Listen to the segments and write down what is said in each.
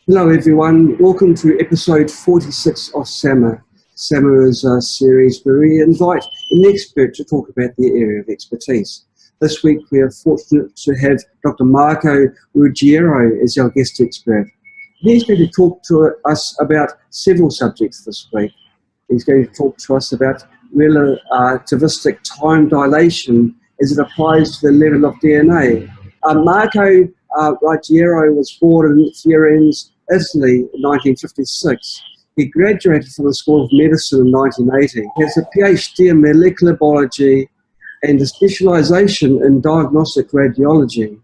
Hello everyone, welcome to episode 46 of SAMA. SAMA is a series where we invite an expert to talk about their area of expertise. This week we are fortunate to have Dr. Marco Ruggiero as our guest expert. He's going to talk to us about several subjects this week. He's going to talk to us about relativistic time dilation as it applies to the level of DNA. Marco Ruggiero was born in Firenze, Italy in 1956. He graduated from the School of Medicine in 1980. He has a PhD in molecular biology and a specialisation in diagnostic radiology.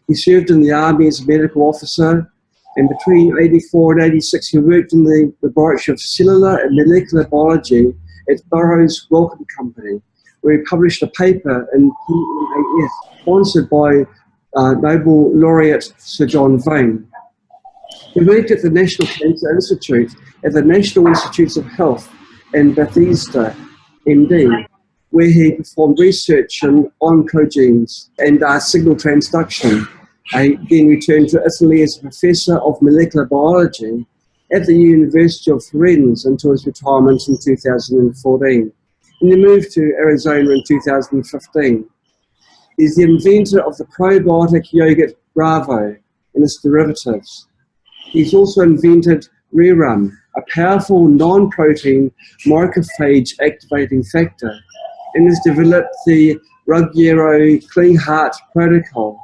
He served in the Army as a medical officer, and between 84 and 86 he worked in the laboratory of cellular and molecular biology at Burroughs Wellcome Company, where he published a paper in PNAS, sponsored by Nobel laureate Sir John Vane. He worked at the National Cancer Institute, at the National Institutes of Health in Bethesda, MD, where he performed research in oncogenes and signal transduction. He then returned to Italy as a professor of molecular biology at the University of Firenze until his retirement in 2014. And he moved to Arizona in 2015. He's the inventor of the probiotic yogurt Bravo and its derivatives. He's also invented Rerum, a powerful non-protein macrophage activating factor, and has developed the Ruggiero Clean Heart Protocol.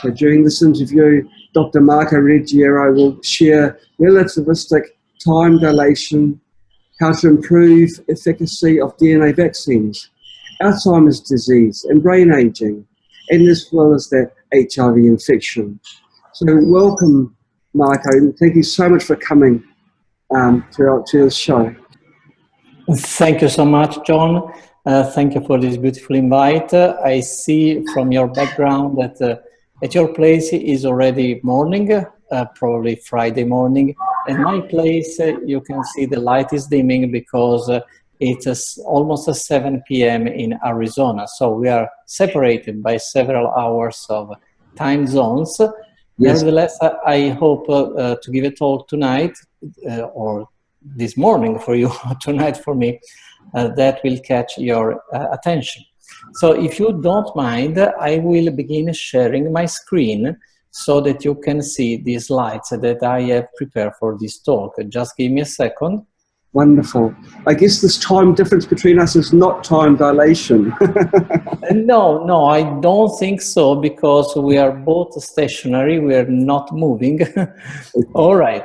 So during this interview, Dr. Marco Ruggiero will share relativistic time dilation, how to improve efficacy of DNA vaccines, Alzheimer's disease and brain aging, and as well as that HIV infection. So welcome, Marco. Thank you so much for coming to the show. Thank you so much, John. Thank you for this beautiful invite. I see from your background that at your place is already morning, probably Friday morning. At my place, you can see the light is dimming because it's almost 7 p.m. in Arizona. So we are separated by several hours of time zones. Yes. Nevertheless, I hope to give a talk tonight, or this morning for you, tonight for me, that will catch your attention. So if you don't mind, I will begin sharing my screen so that you can see the slides that I have prepared for this talk. Just give me a second. Wonderful. I guess this time difference between us is not time dilation. No, I don't think so, because we are both stationary, we are not moving. All right.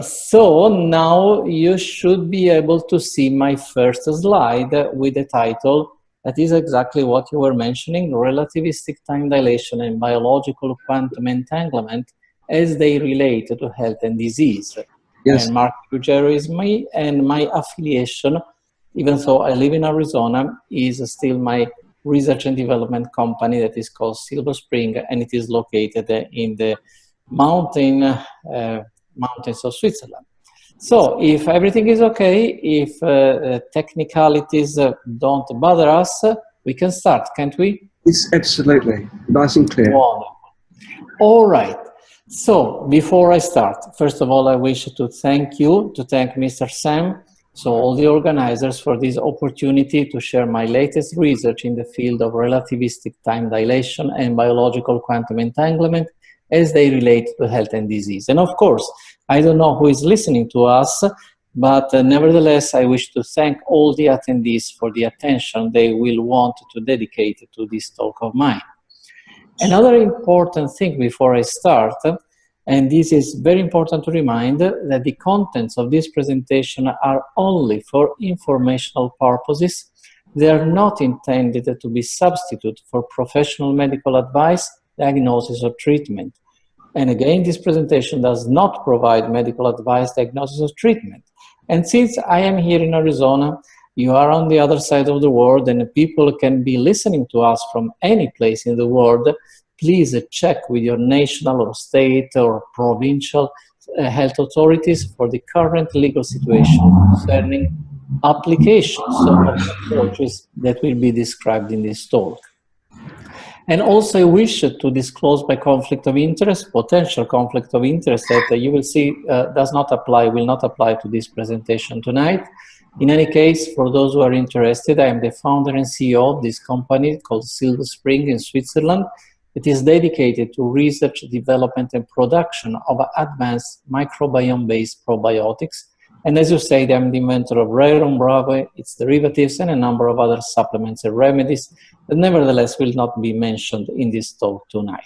So now you should be able to see my first slide with the title that is exactly what you were mentioning, relativistic time dilation and biological quantum entanglement as they relate to health and disease. Yes. And Marco Ruggiero is me, and my affiliation, even though I live in Arizona, is still my research and development company that is called Silver Spring, and it is located in the mountains of Switzerland. So if everything is okay, if technicalities don't bother us, we can start, can't we? Yes, absolutely. Nice and clear. Wonderful. All right. So before I start, first of all, I wish to thank Mr. Sam, so all the organizers, for this opportunity to share my latest research in the field of relativistic time dilation and biological quantum entanglement as they relate to health and disease. And of course, I don't know who is listening to us, but nevertheless, I wish to thank all the attendees for the attention they will want to dedicate to this talk of mine. Another important thing before I start, and this is very important to remind, that the contents of this presentation are only for informational purposes. They are not intended to be substitute for professional medical advice, diagnosis, or treatment. And again, this presentation does not provide medical advice, diagnosis, or treatment. And since I am here in Arizona, you are on the other side of the world, and people can be listening to us from any place in the world, please check with your national or state or provincial health authorities for the current legal situation concerning applications of approaches that will be described in this talk. And also I wish to disclose my conflict of interest, potential conflict of interest that you will see will not apply to this presentation tonight. In any case, for those who are interested, I am the founder and CEO of this company called Silver Spring in Switzerland. It is dedicated to research, development, and production of advanced microbiome-based probiotics. And as you say, I'm the inventor of Rerum Brave, its derivatives, and a number of other supplements and remedies that nevertheless will not be mentioned in this talk tonight.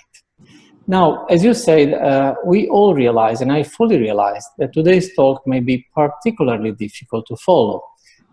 Now, as you said, we all realize, and I fully realize, that today's talk may be particularly difficult to follow.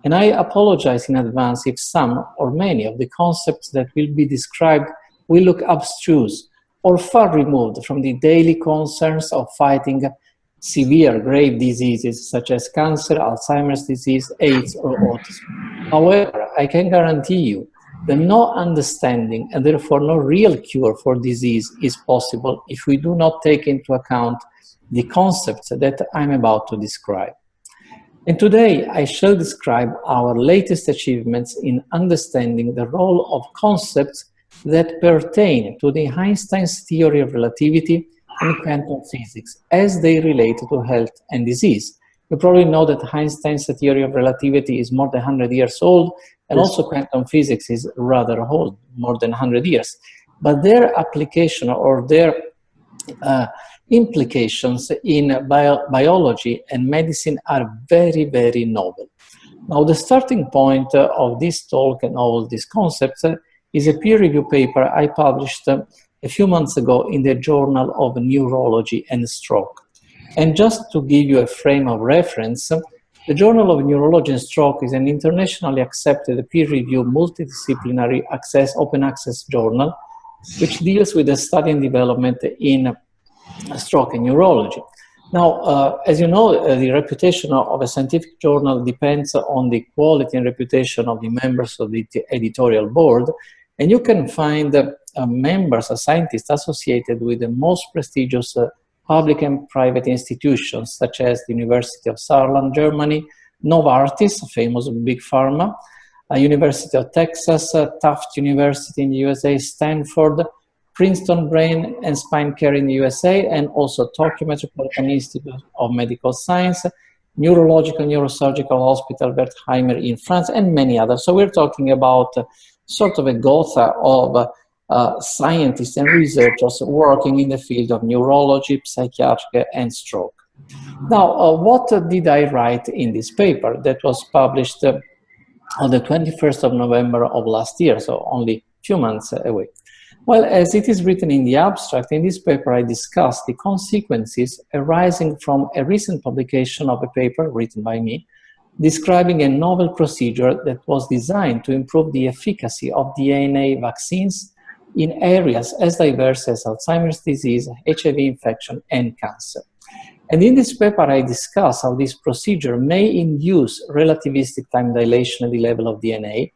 And I apologize in advance if some or many of the concepts that will be described will look abstruse or far removed from the daily concerns of fighting severe, grave diseases such as cancer, Alzheimer's disease, AIDS, or autism. However, I can guarantee you that no understanding and therefore no real cure for disease is possible if we do not take into account the concepts that I'm about to describe. And today I shall describe our latest achievements in understanding the role of concepts that pertain to the Einstein's theory of relativity and quantum physics as they relate to health and disease. You probably know that Einstein's theory of relativity is more than 100 years old, and also quantum physics is rather old, more than 100 years. But their application or their implications in biology and medicine are very, very novel. Now, the starting point of this talk and all these concepts is a peer-reviewed paper I published a few months ago in the Journal of Neurology and Stroke. And just to give you a frame of reference, the Journal of Neurology and Stroke is an internationally accepted peer-reviewed multidisciplinary open access journal which deals with the study and development in stroke and neurology. Now, as you know, the reputation of a scientific journal depends on the quality and reputation of the members of the editorial board, and you can find members, scientists associated with the most prestigious public and private institutions, such as the University of Saarland, Germany, Novartis, a famous big pharma, University of Texas, Tufts University in the USA, Stanford, Princeton Brain and Spine Care in the USA, and also Tokyo Metropolitan Institute of Medical Science, Neurological Neurosurgical Hospital Wertheimer in France, and many others. So we're talking about sort of a gotha of scientists and researchers working in the field of neurology, psychiatry, and stroke. Now, what did I write in this paper that was published on the 21st of November of last year, so only a few months away? Well, as it is written in the abstract, in this paper I discussed the consequences arising from a recent publication of a paper written by me describing a novel procedure that was designed to improve the efficacy of DNA vaccines in areas as diverse as Alzheimer's disease, HIV infection, and cancer. And in this paper, I discuss how this procedure may induce relativistic time dilation at the level of DNA,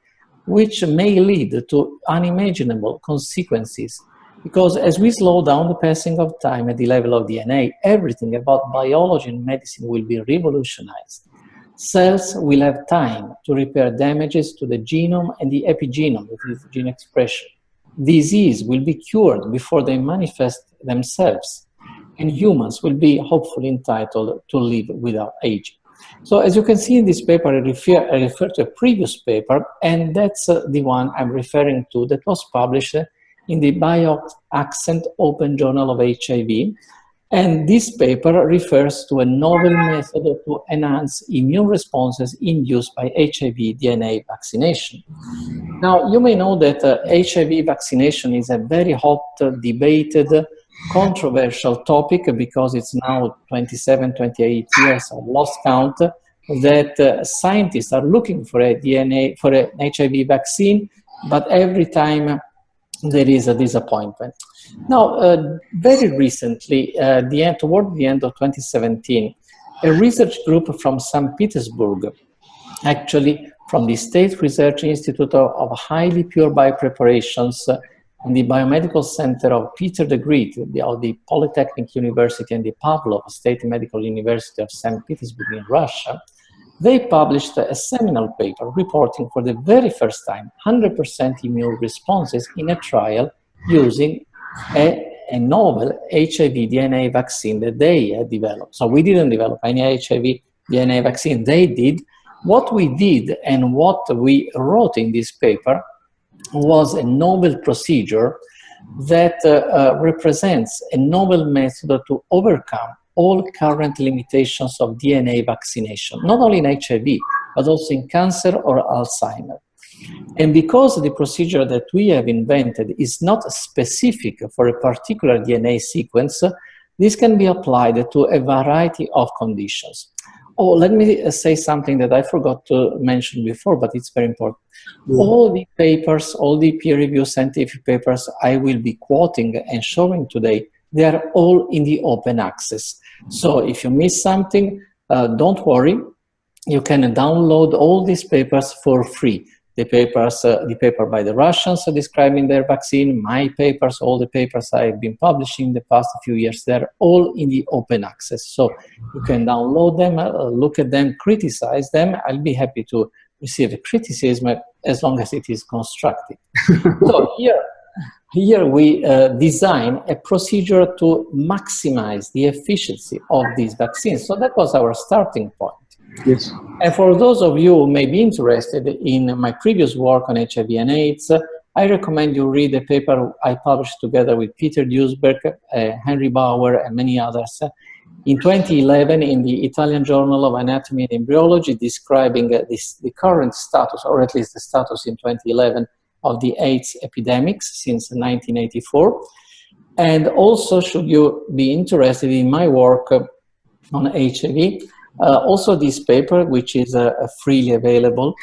which may lead to unimaginable consequences. Because as we slow down the passing of time at the level of DNA, everything about biology and medicine will be revolutionized. Cells will have time to repair damages to the genome and the epigenome, which is gene expression. Disease will be cured before they manifest themselves, and humans will be hopefully entitled to live without aging. So as you can see in this paper, I refer to a previous paper, and that's the one I'm referring to that was published in the BioAccent Open Journal of HIV. And this paper refers to a novel method to enhance immune responses induced by HIV DNA vaccination. Now, you may know that HIV vaccination is a very hot, debated, controversial topic because it's now 27, 28 years, I've lost count, that scientists are looking for an HIV vaccine, but every time there is a disappointment. Now, very recently, toward the end of 2017, a research group from St. Petersburg, actually from the State Research Institute of Highly Pure Biopreparations, and the Biomedical Center of Peter the Great of the Polytechnic University and the Pavlov State Medical University of St. Petersburg in Russia, they published a seminal paper reporting for the very first time 100% immune responses in a trial using a novel HIV DNA vaccine that they had developed. So we didn't develop any HIV DNA vaccine, they did. What we did and what we wrote in this paper was a novel procedure that represents a novel method to overcome all current limitations of DNA vaccination, not only in HIV, but also in cancer or Alzheimer. And because the procedure that we have invented is not specific for a particular DNA sequence, this can be applied to a variety of conditions. Oh, let me say something that I forgot to mention before, but it's very important. All the papers, all the peer-reviewed scientific papers I will be quoting and showing today, they are all in the open access. So if you miss something, don't worry. You can download all these papers for free. The paper by the Russians describing their vaccine, my papers, all the papers I've been publishing the past few years, they're all in the open access. So you can download them, look at them, criticize them. I'll be happy to receive criticism as long as it is constructive. So here we design a procedure to maximize the efficiency of these vaccines. So that was our starting point. Yes. And for those of you who may be interested in my previous work on HIV and AIDS, I recommend you read a paper I published together with Peter Duisberg, Henry Bauer, and many others in 2011 in the Italian Journal of Anatomy and Embryology, describing the current status, or at least the status in 2011, of the AIDS epidemics since 1984. And also, should you be interested in my work on HIV, also this paper, which is freely available,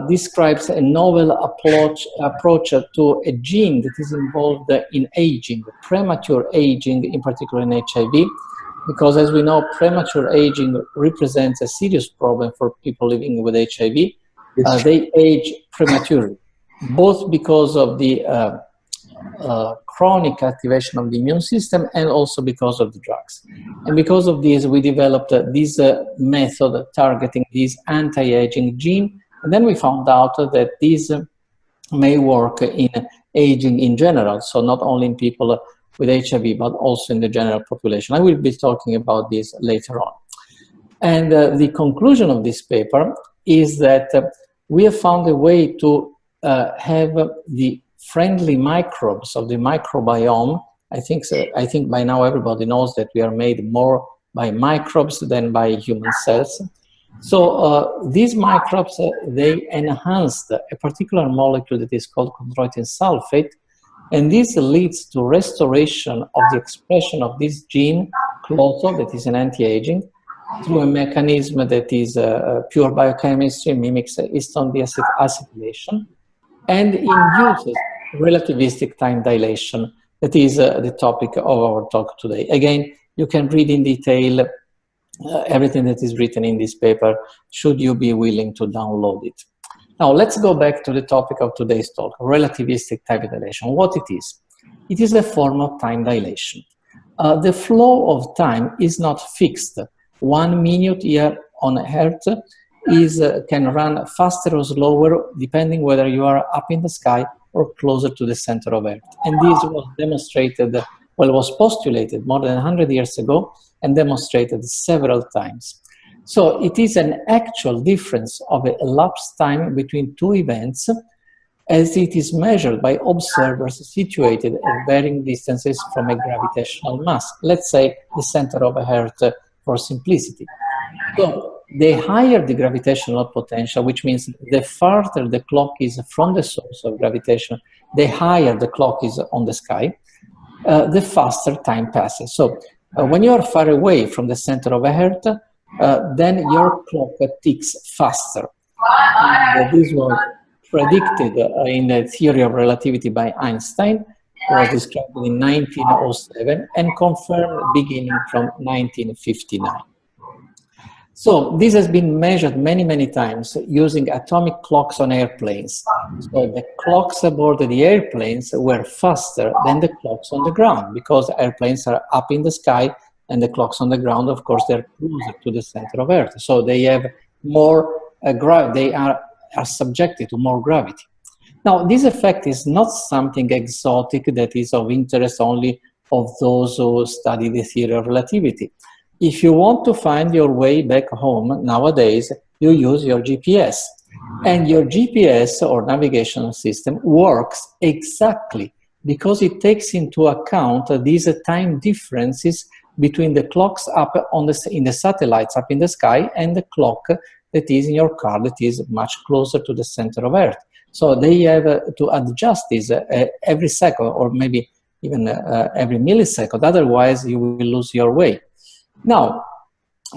describes a novel approach to a gene that is involved in aging, premature aging, in particular in HIV, because as we know, premature aging represents a serious problem for people living with HIV. Yes. They age prematurely, both because of the chronic activation of the immune system and also because of the drugs. And because of this, we developed this method targeting this anti-aging gene. And then we found out that this may work in aging in general, so not only in people with HIV, but also in the general population. I will be talking about this later on. And the conclusion of this paper is that we have found a way to have the friendly microbes of the microbiome. I think by now everybody knows that we are made more by microbes than by human cells. So these microbes, they enhanced a particular molecule that is called chondroitin sulfate, and this leads to restoration of the expression of this gene, CLOTO, that is an anti-aging, through a mechanism that is pure biochemistry, mimics histone deacetylation, and induces relativistic time dilation. That is the topic of our talk today. Again, you can read in detail everything that is written in this paper, should you be willing to download it. Now, let's go back to the topic of today's talk, relativistic time dilation. What it is? It is a form of time dilation. The flow of time is not fixed. 1 minute here on Earth can run faster or slower depending whether you are up in the sky or closer to the center of Earth. And this was demonstrated, well, was postulated more than 100 years ago and demonstrated several times. So it is an actual difference of a elapsed time between two events, as it is measured by observers situated at varying distances from a gravitational mass. Let's say the center of Earth for simplicity. So the higher the gravitational potential, which means the farther the clock is from the source of gravitation, the higher the clock is on the sky, the faster time passes. So when you are far away from the center of Earth, then your clock ticks faster. And this was predicted in the theory of relativity by Einstein, was described in 1907 and confirmed beginning from 1959. So this has been measured many, many times using atomic clocks on airplanes. So the clocks aboard the airplanes were faster than the clocks on the ground, because airplanes are up in the sky and the clocks on the ground, of course, they're closer to the center of Earth. So they have more they are subjected to more gravity. Now, this effect is not something exotic that is of interest only of those who study the theory of relativity. If you want to find your way back home nowadays, you use your GPS. And your GPS or navigation system works exactly because it takes into account these time differences between the clocks up in the satellites up in the sky and the clock that is in your car that is much closer to the center of Earth. So they have to adjust this every second, or maybe even every millisecond. Otherwise, you will lose your way. Now,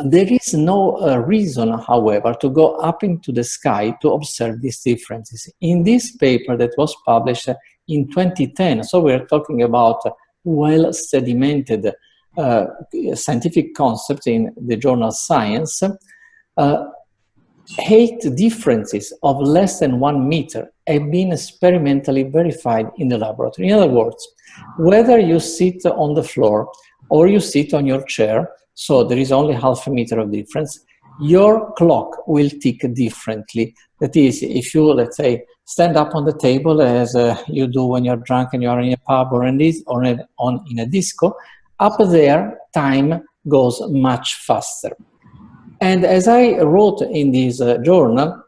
there is no reason, however, to go up into the sky to observe these differences. In this paper that was published in 2010, so we're talking about well-sedimented scientific concepts in the journal Science, 8 differences of less than 1 meter have been experimentally verified in the laboratory. In other words, whether you sit on the floor or you sit on your chair, so there is only half a meter of difference, your clock will tick differently. That is, if you, let's say, stand up on the table as you do when you're drunk and you're in a pub or in a disco, up there, time goes much faster. And as I wrote in this journal,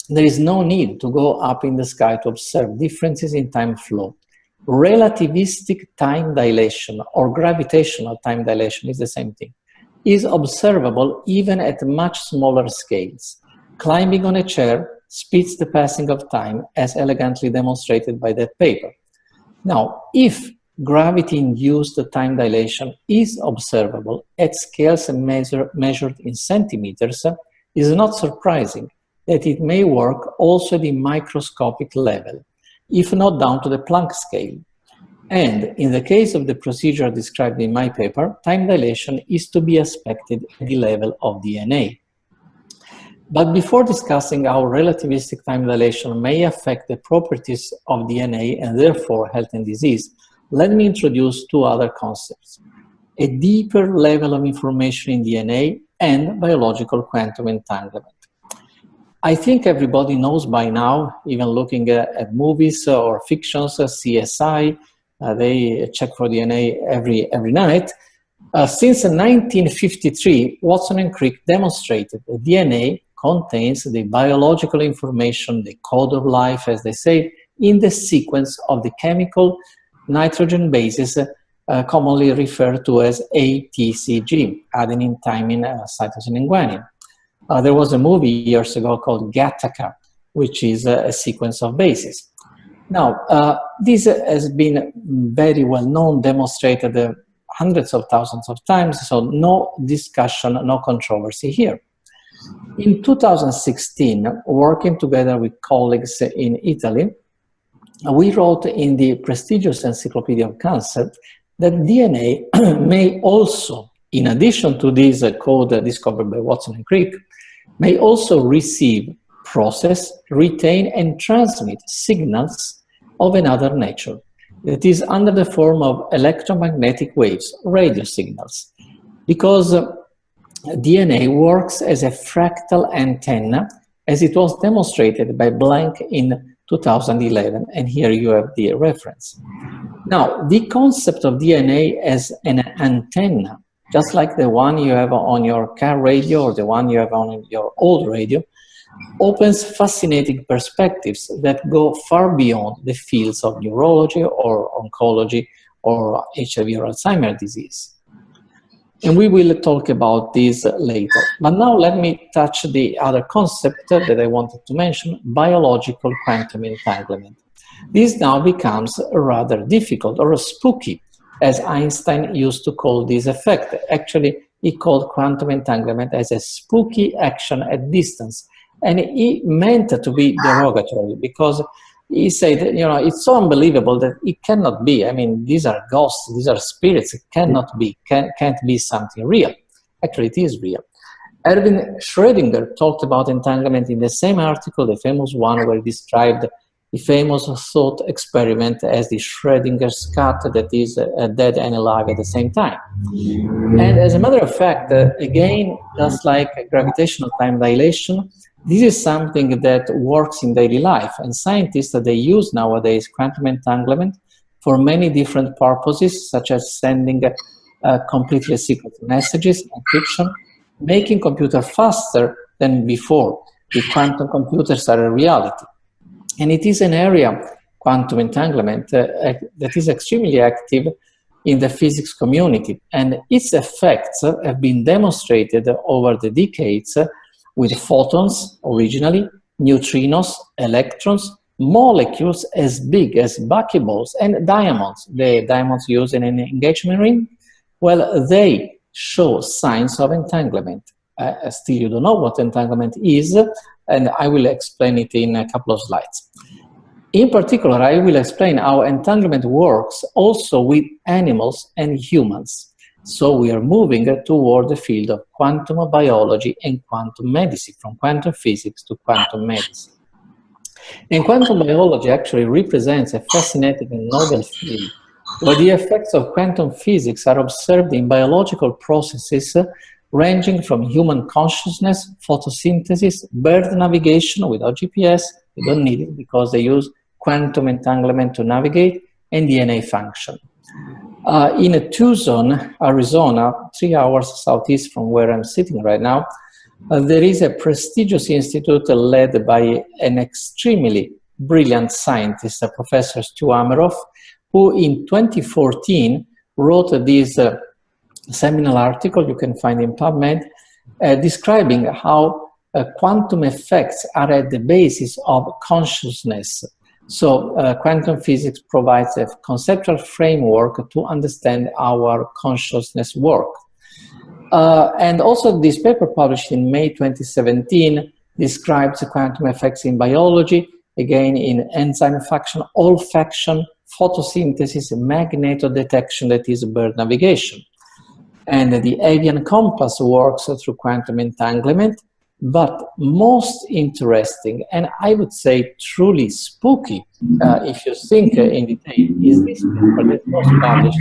there is no need to go up in the sky to observe differences in time flow. Relativistic time dilation or gravitational time dilation is the same thing, is observable even at much smaller scales. Climbing on a chair speeds the passing of time, as elegantly demonstrated by that paper. Now, if gravity-induced time dilation is observable at scales measured in centimeters, it is not surprising that it may work also at the microscopic level, if not down to the Planck scale. And in the case of the procedure described in my paper, time dilation is to be expected at the level of DNA. But before discussing how relativistic time dilation may affect the properties of DNA and therefore health and disease, let me introduce 2 other concepts: a deeper level of information in DNA and biological quantum entanglement. I think everybody knows by now, even looking at movies or fictions, CSI, they check for DNA every night. Since 1953, Watson and Crick demonstrated that DNA contains the biological information, the code of life, as they say, in the sequence of the chemical nitrogen bases commonly referred to as ATCG, adenine, thymine, cytosine, and guanine. There was a movie years ago called Gattaca, which is a sequence of bases. Now, this has been very well known, demonstrated hundreds of thousands of times, so no discussion, no controversy here. In 2016, working together with colleagues in Italy, we wrote in the prestigious Encyclopedia of Cancer that DNA may also, in addition to this code discovered by Watson and Crick, may also receive, process, retain, and transmit signals of another nature, that is under the form of electromagnetic waves, radio signals, because DNA works as a fractal antenna, as it was demonstrated by Blank in 2011, and here you have the reference. Now, the concept of DNA as an antenna, just like the one you have on your car radio or the one you have on your old radio, opens fascinating perspectives that go far beyond the fields of neurology or oncology or HIV or Alzheimer's disease. And we will talk about this later. But now let me touch the other concept that I wanted to mention, biological quantum entanglement. This now becomes rather difficult or spooky, as Einstein used to call this effect. Actually, he called quantum entanglement as a spooky action at distance. And he meant to be derogatory because he said, you know, it's so unbelievable that it cannot be. I mean, these are ghosts, these are spirits. It cannot be, can't be something real. Actually, it is real. Erwin Schrödinger talked about entanglement in the same article, the famous one where he described the famous thought experiment as the Schrödinger's cat that is dead and alive at the same time. And as a matter of fact, again, just like gravitational time dilation, this is something that works in daily life. And scientists, they use nowadays quantum entanglement for many different purposes, such as sending completely secret messages, encryption, making computers faster than before. The quantum computers are a reality. And it is an area, quantum entanglement, that is extremely active in the physics community. And its effects have been demonstrated over the decades with photons originally, neutrinos, electrons, molecules as big as buckyballs, and diamonds. The diamonds used in an engagement ring, well, they show signs of entanglement. Still, you don't know what entanglement is, and I will explain it in a couple of slides. In particular, I will explain how entanglement works also with animals and humans. So we are moving toward the field of quantum biology and quantum medicine, from quantum physics to quantum medicine. And quantum biology actually represents a fascinating and novel field where the effects of quantum physics are observed in biological processes ranging from human consciousness, photosynthesis, bird navigation without GPS, they don't need it because they use quantum entanglement to navigate, and DNA function. In Tucson, Arizona, 3 hours southeast from where I'm sitting right now, there is a prestigious institute led by an extremely brilliant scientist, Professor Stu Ameroff, who in 2014 wrote this seminal article, you can find in PubMed, describing how quantum effects are at the basis of consciousness. So quantum physics provides a conceptual framework to understand how our consciousness works. And also this paper published in May 2017 describes quantum effects in biology, again in enzyme function, olfaction, photosynthesis, magnetodetection, that is bird navigation. And the avian compass works through quantum entanglement, but most interesting, and I would say truly spooky, if you think in detail, is this paper that was published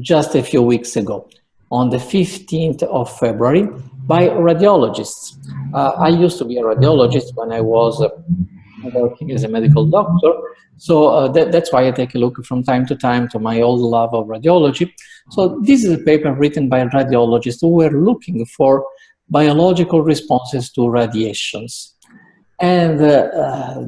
just a few weeks ago, on the 15th of February, by radiologists. I used to be a radiologist when I was working as a medical doctor, so that's why I take a look from time to time to my old love of radiology. So this is a paper written by radiologists who were looking for biological responses to radiations. And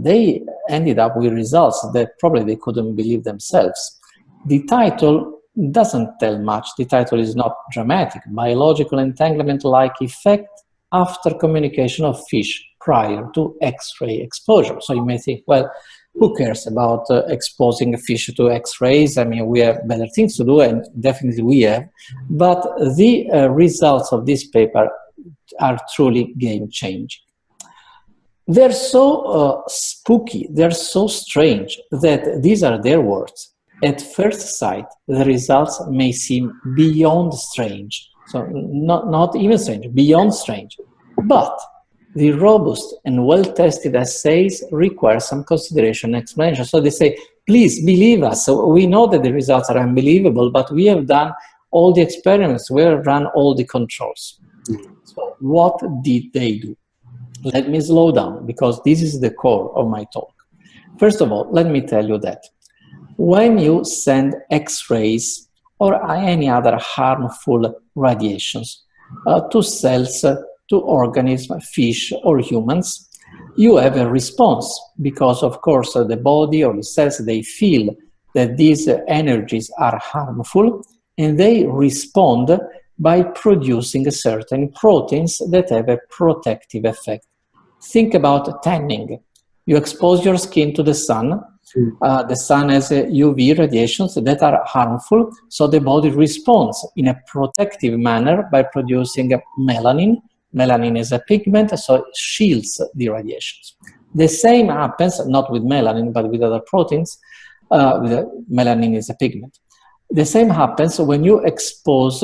they ended up with results that probably they couldn't believe themselves. The title doesn't tell much. The title is not dramatic. Biological entanglement-like effect after communication of fish prior to X-ray exposure. So you may think, well, who cares about exposing a fish to X-rays? I mean, we have better things to do, and definitely we have. But the results of this paper are truly game-changing. They're so spooky, they're so strange that these are their words. At first sight, the results may seem beyond strange. So not even strange, beyond strange. But the robust and well-tested assays require some consideration and explanation. So they say, please believe us. So we know that the results are unbelievable, but we have done all the experiments, we have run all the controls. So what did they do? Let me slow down, because this is the core of my talk. First of all, let me tell you that when you send X-rays or any other harmful radiations to cells, to organisms, fish or humans, you have a response, because of course the body or the cells, they feel that these energies are harmful, and they respond by producing certain proteins that have a protective effect. Think about tanning. You expose your skin to the sun. The sun has UV radiations that are harmful, so the body responds in a protective manner by producing melanin. Melanin is a pigment, so it shields the radiations. The same happens, not with melanin, but with other proteins. Melanin is a pigment. The same happens when you expose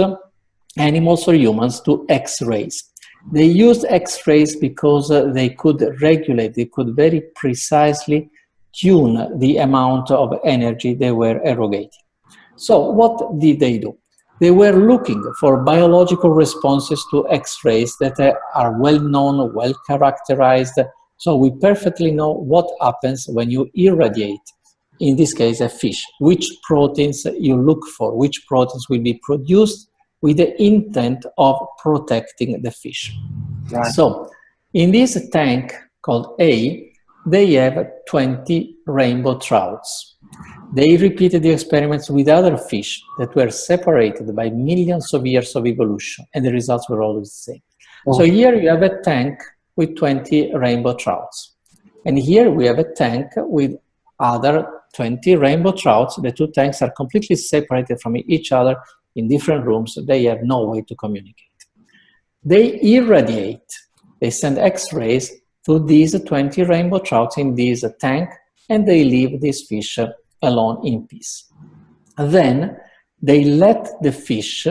animals or humans to X-rays. They used X-rays because they could regulate, they could very precisely tune the amount of energy they were erogating. So what did they do? They were looking for biological responses to X-rays that are well known, well characterized. So we perfectly know what happens when you irradiate, in this case a fish, which proteins you look for, which proteins will be produced with the intent of protecting the fish. Right. So in this tank called A, they have 20 rainbow trouts. They repeated the experiments with other fish that were separated by millions of years of evolution, and the results were always the same. Oh. So here you have a tank with 20 rainbow trouts. And here we have a tank with other 20 rainbow trouts. The two tanks are completely separated from each other in different rooms. They have no way to communicate. They irradiate, they send X-rays to these 20 rainbow trouts in this tank, and they leave this fish alone in peace. Then they let the fish,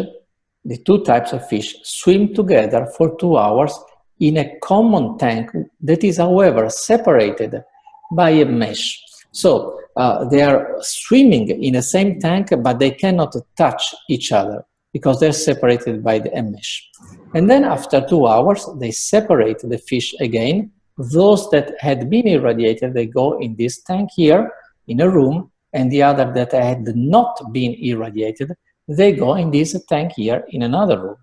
the two types of fish, swim together for 2 hours in a common tank that is, however, separated by a mesh. So they are swimming in the same tank, but they cannot touch each other because they're separated by the mesh. And then after 2 hours, they separate the fish again. Those that had been irradiated, they go in this tank here in a room, and the other that had not been irradiated, they go in this tank here in another room.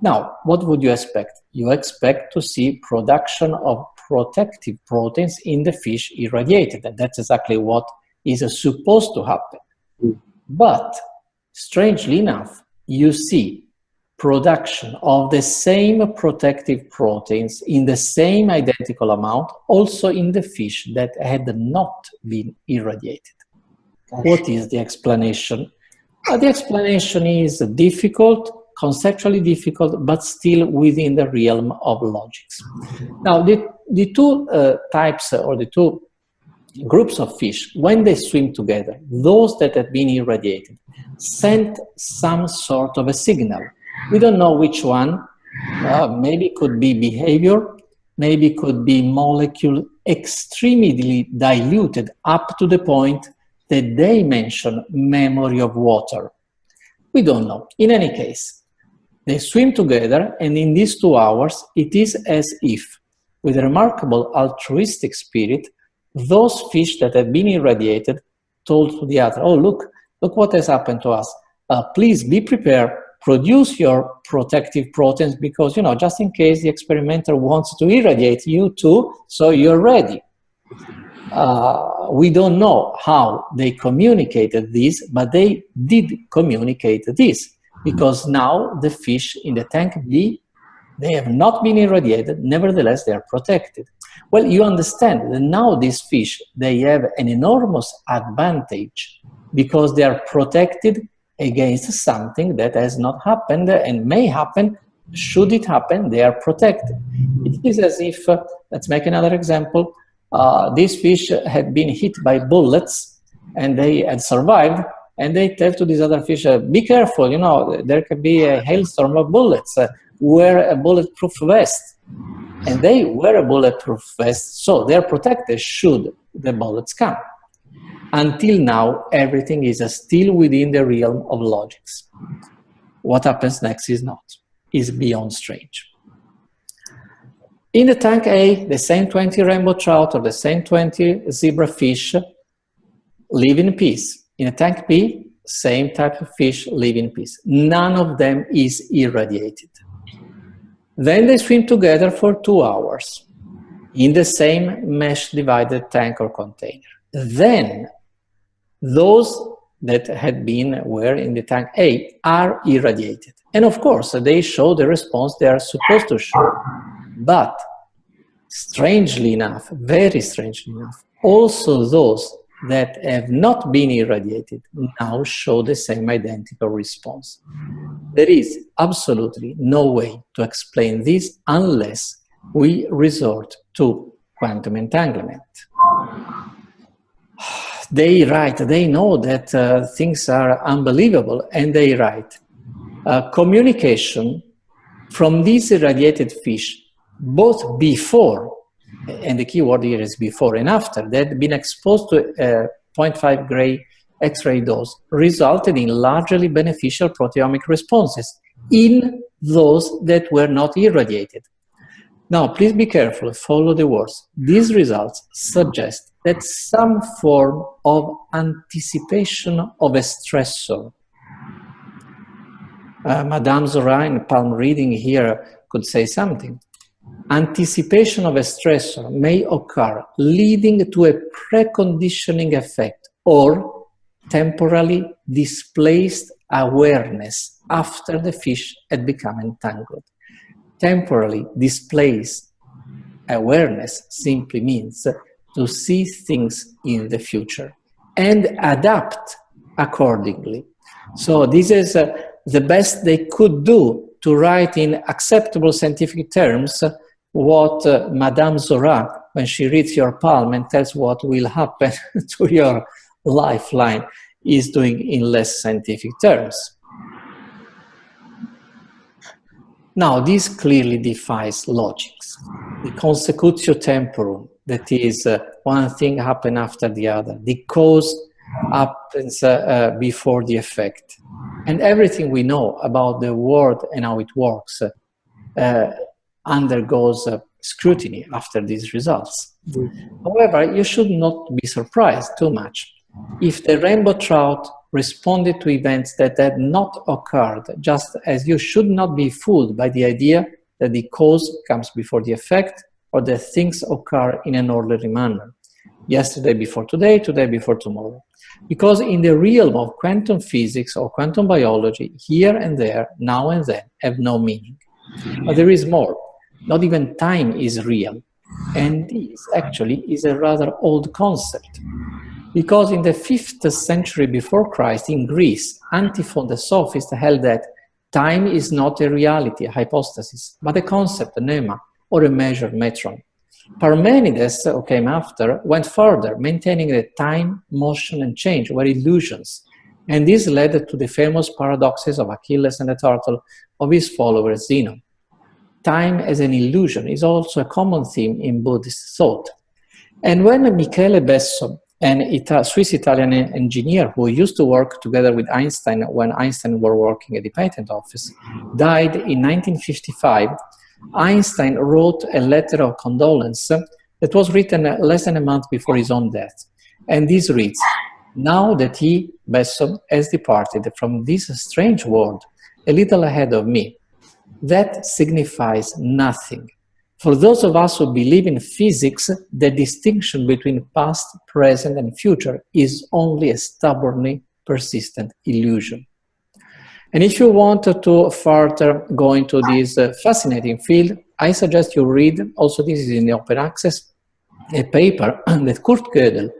Now, what would you expect? You expect to see production of protective proteins in the fish irradiated, and that's exactly what is supposed to happen. But, strangely enough, you see production of the same protective proteins in the same identical amount also in the fish that had not been irradiated. What is the explanation? The explanation is difficult, conceptually difficult, but still within the realm of logics. Now, the two types or the two groups of fish, when they swim together, those that have been irradiated, sent some sort of a signal. We don't know which one. Maybe it could be behavior, maybe it could be molecule extremely diluted up to the point that they mention memory of water. We don't know. In any case, they swim together, and in these 2 hours, it is as if, with a remarkable altruistic spirit, those fish that have been irradiated told to the other, oh, look what has happened to us. Please be prepared, produce your protective proteins, because, you know, just in case the experimenter wants to irradiate you too, so you're ready. We don't know how they communicated this, but they did communicate this, because now the fish in the tank B, they have not been irradiated, nevertheless they are protected. Well, you understand that now these fish, they have an enormous advantage because they are protected against something that has not happened and may happen. Should it happen, they are protected. It is as if, let's make another example, these fish had been hit by bullets and they had survived, and they tell to these other fish, be careful, you know, there could be a hailstorm of bullets, wear a bulletproof vest. And they wear a bulletproof vest, so they're protected should the bullets come. Until now, everything is still within the realm of logics. What happens next is not, is beyond strange. In the tank A, the same 20 rainbow trout or the same 20 zebrafish live in peace. In the tank B, same type of fish live in peace. None of them is irradiated. Then they swim together for 2 hours in the same mesh-divided tank or container. Then those that were in the tank A are irradiated. And of course, they show the response they are supposed to show. But strangely enough, very strangely enough, also those that have not been irradiated now show the same identical response. There is absolutely no way to explain this unless we resort to quantum entanglement. They write, they know that things are unbelievable, and they write, communication from these irradiated fish, both before, and the key word here is before and after, they had been exposed to a 0.5 gray X-ray dose, resulted in largely beneficial proteomic responses in those that were not irradiated. Now, please be careful, follow the words. These results suggest that some form of anticipation of a stressor. Madame Zora in palm reading here could say something. Anticipation of a stressor may occur, leading to a preconditioning effect or temporally displaced awareness after the fish had become entangled. Temporally displaced awareness simply means to see things in the future and adapt accordingly. So this is the best they could do to write in acceptable scientific terms what Madame Zora, when she reads your palm and tells what will happen to your lifeline, is doing in less scientific terms. Now, this clearly defies logics. The consecutio temporum, that is, one thing happens after the other. The cause happens before the effect. And everything we know about the world and how it works undergoes scrutiny after these results. However, you should not be surprised too much. If the rainbow trout responded to events that had not occurred, just as you should not be fooled by the idea that the cause comes before the effect, or that things occur in an orderly manner. Yesterday before today, today before tomorrow. Because in the realm of quantum physics or quantum biology, here and there, now and then, have no meaning. But there is more. Not even time is real. And this actually is a rather old concept. Because in the 5th century before Christ, in Greece, Antiphon the sophist held that time is not a reality, a hypostasis, but a concept, a pneuma, or a measured metron. Parmenides, who came after, went further, maintaining that time, motion, and change were illusions. And this led to the famous paradoxes of Achilles and the turtle of his follower Zeno. Time as an illusion is also a common theme in Buddhist thought. And when Michele Besso, an Swiss-Italian engineer who used to work together with Einstein when Einstein were working at the patent office, died in 1955, Einstein wrote a letter of condolence that was written less than a month before his own death. And this reads, "Now that he, Besso, has departed from this strange world, a little ahead of me, that signifies nothing. For those of us who believe in physics, the distinction between past, present, and future is only a stubbornly persistent illusion." And if you want to further go into this fascinating field, I suggest you read, also this is in the open access, a paper that Kurt Gödel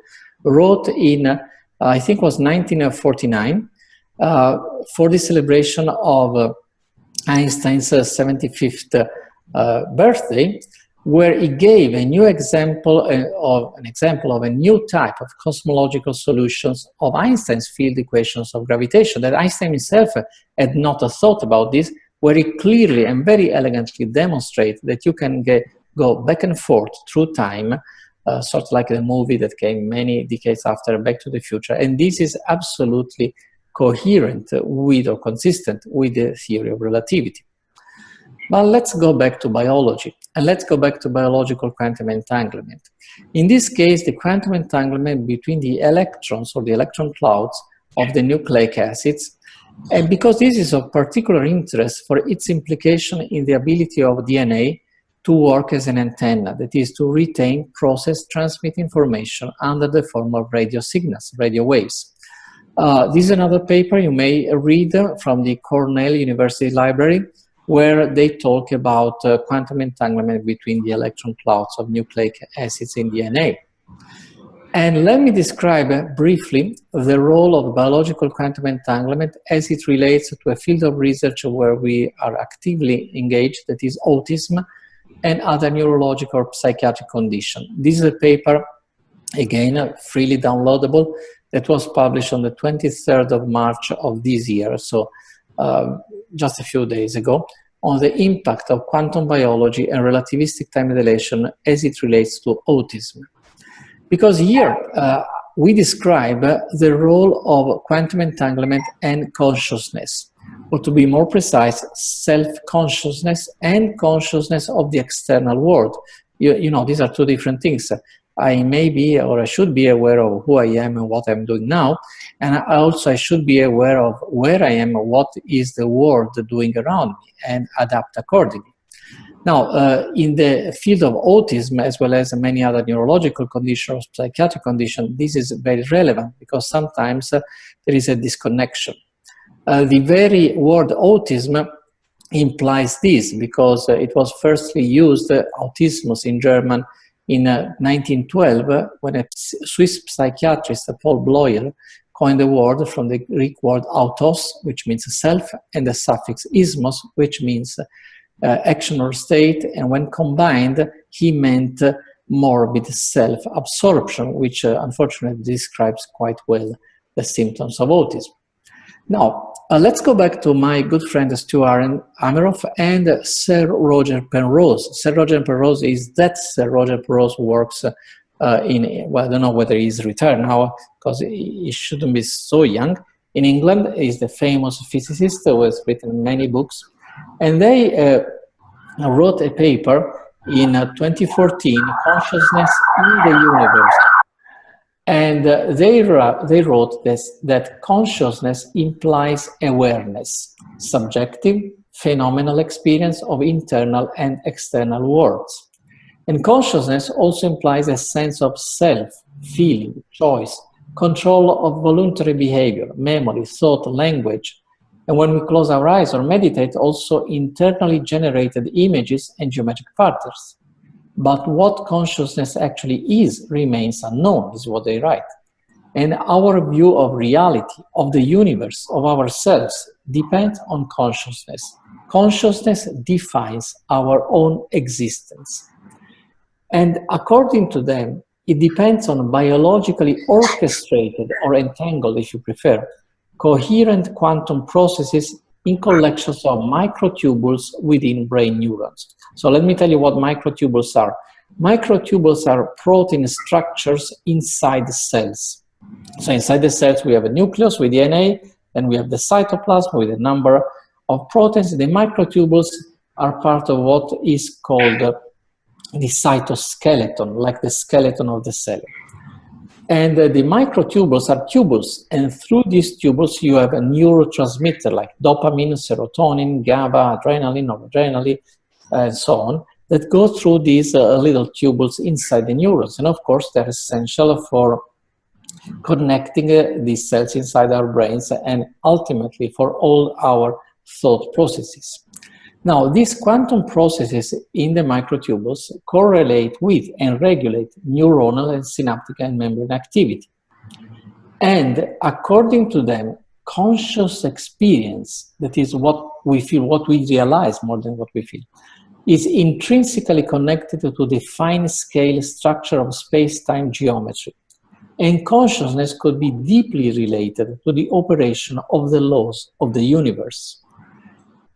wrote in, I think it was 1949, for the celebration of Einstein's 75th birthday, where he gave a new example of a new type of cosmological solutions of Einstein's field equations of gravitation that Einstein himself had not thought about this, where he clearly and very elegantly demonstrates that you can go back and forth through time, sort of like the movie that came many decades after Back to the Future. And this is absolutely coherent with or consistent with the theory of relativity. But let's go back to biology, and let's go back to biological quantum entanglement. In this case, the quantum entanglement between the electrons or the electron clouds of the nucleic acids, and because this is of particular interest for its implication in the ability of DNA to work as an antenna, that is, to retain, process, transmit information under the form of radio signals, radio waves. This is another paper you may read from the Cornell University Library, where they talk about quantum entanglement between the electron clouds of nucleic acids in DNA. And let me describe briefly the role of biological quantum entanglement as it relates to a field of research where we are actively engaged, that is autism and other neurological or psychiatric conditions. This is a paper, again, freely downloadable, that was published on the 23rd of March of this year, so just a few days ago on the impact of quantum biology and relativistic time dilation as it relates to autism. Because here we describe the role of quantum entanglement and consciousness, or to be more precise, self-consciousness and consciousness of the external world. You know, these are two different things. I may be, or I should be aware of who I am and what I'm doing now, and I should be aware of where I am and what is the world doing around me, and adapt accordingly. Now, in the field of autism, as well as many other neurological conditions, psychiatric conditions, this is very relevant because sometimes there is a disconnection. The very word autism implies this because it was firstly used, autismus in German, in 1912, when a Swiss psychiatrist, Paul Bloyer, coined the word from the Greek word autos, which means self, and the suffix ismos, which means action or state, and when combined, he meant morbid self-absorption, which unfortunately describes quite well the symptoms of autism. Now, let's go back to my good friend Stuart Ameroff and Sir Roger Penrose. Sir Roger Penrose is that Sir Roger Penrose who works well, I don't know whether he's retired now, because he shouldn't be so young. In England, he's the famous physicist who has written many books. And they wrote a paper in 2014, Consciousness in the Universe. And they wrote this, that consciousness implies awareness, subjective, phenomenal experience of internal and external worlds. And consciousness also implies a sense of self, feeling, choice, control of voluntary behavior, memory, thought, language. And when we close our eyes or meditate, also internally generated images and geometric patterns. But what consciousness actually is remains unknown, is what they write. And our view of reality, of the universe, of ourselves, depends on consciousness. Consciousness defines our own existence. And according to them, it depends on biologically orchestrated, or entangled if you prefer, coherent quantum processes in collections of microtubules within brain neurons. So let me tell you what microtubules are. Microtubules are protein structures inside the cells. So inside the cells we have a nucleus with DNA, then we have the cytoplasm with a number of proteins. The microtubules are part of what is called the cytoskeleton, like the skeleton of the cell. And the microtubules are tubules, and through these tubules you have a neurotransmitter like dopamine, serotonin, GABA, adrenaline, noradrenaline, and so on, that go through these little tubules inside the neurons. And of course, they're essential for connecting these cells inside our brains and ultimately for all our thought processes. Now, these quantum processes in the microtubules correlate with and regulate neuronal and synaptic and membrane activity. And according to them, conscious experience, that is what we feel, what we realize more than what we feel, is intrinsically connected to the fine-scale structure of space-time geometry. And consciousness could be deeply related to the operation of the laws of the universe.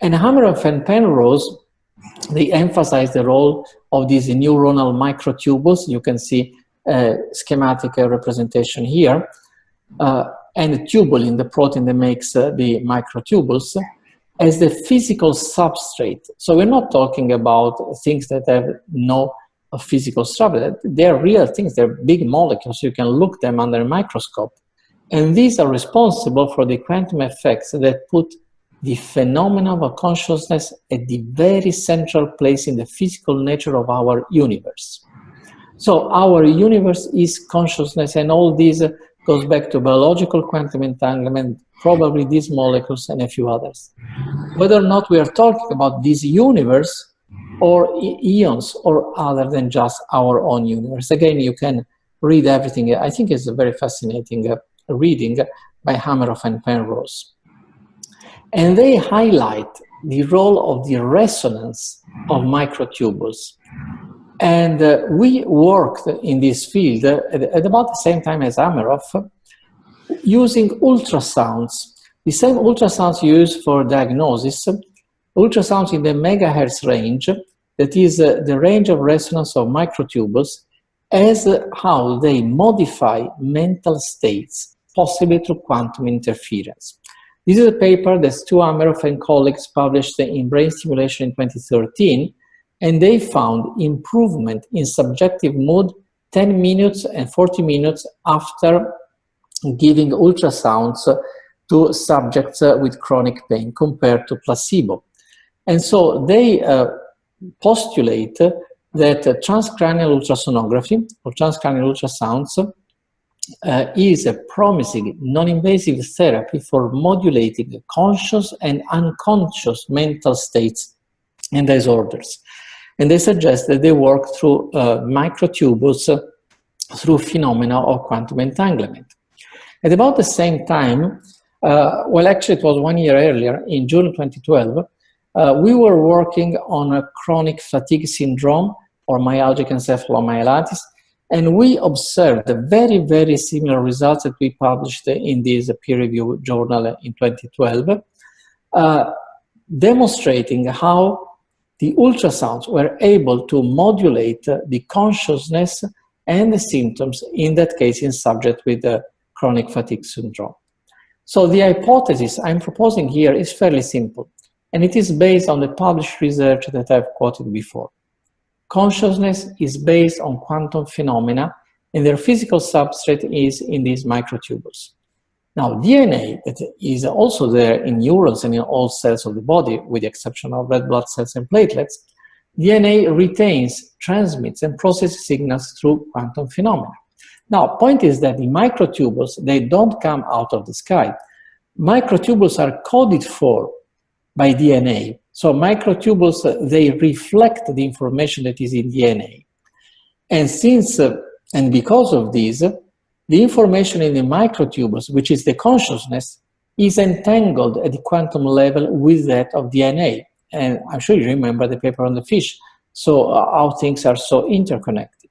And Ameroff and Penrose, they emphasize the role of these neuronal microtubules. You can see a schematic representation here, and a tubule in the protein that makes the microtubules as the physical substrate. So we're not talking about things that have no physical substrate. They're real things. They're big molecules. You can look them under a microscope. And these are responsible for the quantum effects that put the phenomenon of consciousness at the very central place in the physical nature of our universe. So our universe is consciousness, and all these goes back to biological quantum entanglement, probably these molecules and a few others. Whether or not we are talking about this universe or eons or other than just our own universe. Again, you can read everything. I think it's a very fascinating reading by Ameroff and Penrose. And they highlight the role of the resonance of microtubules. And we worked in this field at about the same time as Ameroff, using ultrasounds The same ultrasounds used for diagnosis, ultrasounds in the megahertz range, that is the range of resonance of microtubules, as how they modify mental states, possibly through quantum interference. This is a paper that Stu Ameroff and colleagues published in Brain Stimulation in 2013, and they found improvement in subjective mood 10 minutes and 40 minutes after giving ultrasounds to subjects with chronic pain compared to placebo. And so they postulate that transcranial ultrasonography or transcranial ultrasounds is a promising non-invasive therapy for modulating conscious and unconscious mental states and disorders. And they suggest that they work through microtubules through phenomena of quantum entanglement. At about the same time, well, actually it was 1 year earlier, in June 2012, we were working on a chronic fatigue syndrome or myalgic encephalomyelitis, and we observed very, very similar results that we published in this peer-reviewed journal in 2012, demonstrating how the ultrasounds were able to modulate the consciousness and the symptoms, in that case in subjects with chronic fatigue syndrome. So the hypothesis I'm proposing here is fairly simple, and it is based on the published research that I've quoted before. Consciousness is based on quantum phenomena, and their physical substrate is in these microtubules. Now, DNA, that is also there in neurons and in all cells of the body, with the exception of red blood cells and platelets, DNA retains, transmits, and processes signals through quantum phenomena. Now, point is that the microtubules, they don't come out of the sky. Microtubules are coded for by DNA. So microtubules, they reflect the information that is in DNA. And since, and because of this, the information in the microtubules, which is the consciousness, is entangled at the quantum level with that of DNA. And I'm sure you remember the paper on the fish. So how things are so interconnected.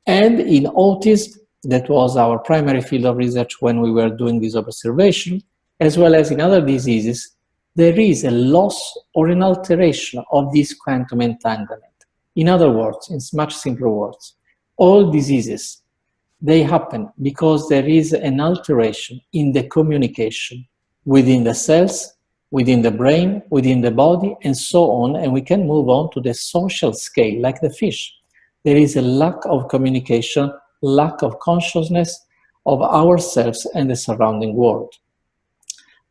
And in autism, that was our primary field of research when we were doing this observation, as well as in other diseases, there is a loss or an alteration of this quantum entanglement. In other words, in much simpler words, all diseases, they happen because there is an alteration in the communication within the cells, within the brain, within the body, and so on, and we can move on to the social scale, like the fish. There is a lack of communication, lack of consciousness of ourselves and the surrounding world.